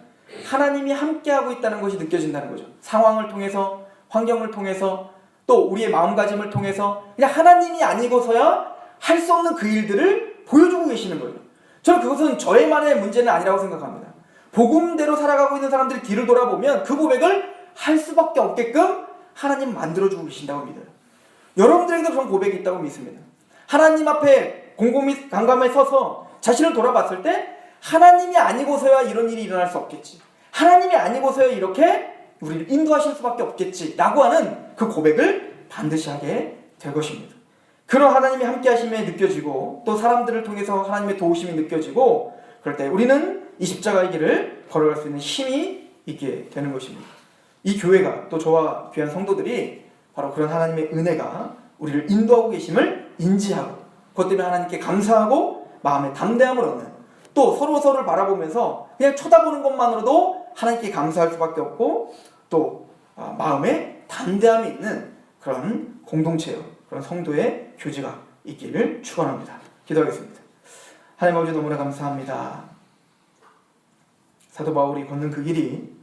하나님이 함께하고 있다는 것이 느껴진다는 거죠. 상황을 통해서, 환경을 통해서, 또 우리의 마음가짐을 통해서 그냥 하나님이 아니고서야 할 수 없는 그 일들을 보여주고 계시는 거예요. 저는 그것은 저희만의 문제는 아니라고 생각합니다. 복음대로 살아가고 있는 사람들이 뒤를 돌아보면 그 고백을 할 수밖에 없게끔 하나님 만들어주고 계신다고 믿어요. 여러분들에게도 그런 고백이 있다고 믿습니다. 하나님 앞에 곰곰이 강감에 서서 자신을 돌아봤을 때 하나님이 아니고서야 이런 일이 일어날 수 없겠지, 하나님이 아니고서야 이렇게 우리를 인도하실 수밖에 없겠지 라고 하는 그 고백을 반드시 하게 될 것입니다. 그런 하나님이 함께 하심에 느껴지고 또 사람들을 통해서 하나님의 도우심이 느껴지고 그럴 때 우리는 이 십자가의 길을 걸어갈 수 있는 힘이 있게 되는 것입니다. 이 교회가 또 저와 귀한 성도들이 바로 그런 하나님의 은혜가 우리를 인도하고 계심을 인지하고 그것 때문에 하나님께 감사하고 마음의 담대함을 얻는, 또 서로를 바라보면서 그냥 쳐다보는 것만으로도 하나님께 감사할 수밖에 없고 또 마음에 담대함이 있는 그런 공동체요, 그런 성도의 교제가 있기를 축원합니다. 기도하겠습니다. 하나님 아버지, 너무나 감사합니다. 사도 바울이 걷는 그 길이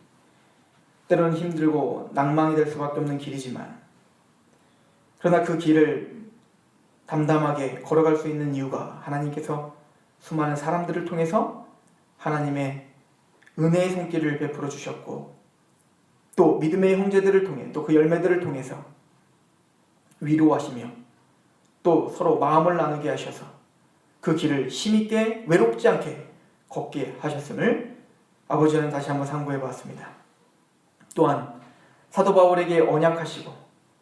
때로는 힘들고 낭망이 될 수밖에 없는 길이지만, 그러나 그 길을 담담하게 걸어갈 수 있는 이유가 하나님께서 수많은 사람들을 통해서 하나님의 은혜의 손길을 베풀어 주셨고 또 믿음의 형제들을 통해 또 그 열매들을 통해서 위로하시며 또 서로 마음을 나누게 하셔서 그 길을 힘있게 외롭지 않게 걷게 하셨음을 아버지는 다시 한번 상고해 보았습니다. 또한 사도 바울에게 언약하시고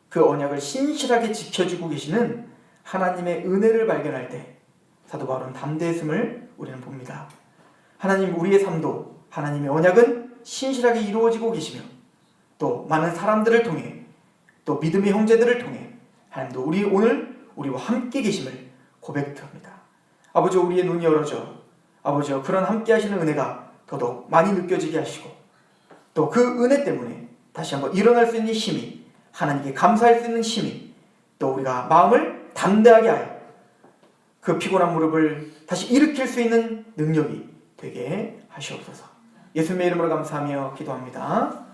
그 언약을 신실하게 지켜주고 계시는 하나님의 은혜를 발견할 때 사도 바울은 담대했음을 우리는 봅니다. 하나님, 우리의 삶도 하나님의 언약은 신실하게 이루어지고 계시며 또 많은 사람들을 통해 또 믿음의 형제들을 통해 하나님도 오늘 우리와 함께 계심을 고백합니다. 아버지, 우리의 눈이 열어져 아버지 그런 함께 하시는 은혜가 더더욱 많이 느껴지게 하시고 또 그 은혜 때문에 다시 한번 일어날 수 있는 힘이, 하나님께 감사할 수 있는 힘이, 또 우리가 마음을 담대하게 하여 그 피곤한 무릎을 다시 일으킬 수 있는 능력이 되게 하시옵소서. 예수님의 이름으로 감사하며 기도합니다.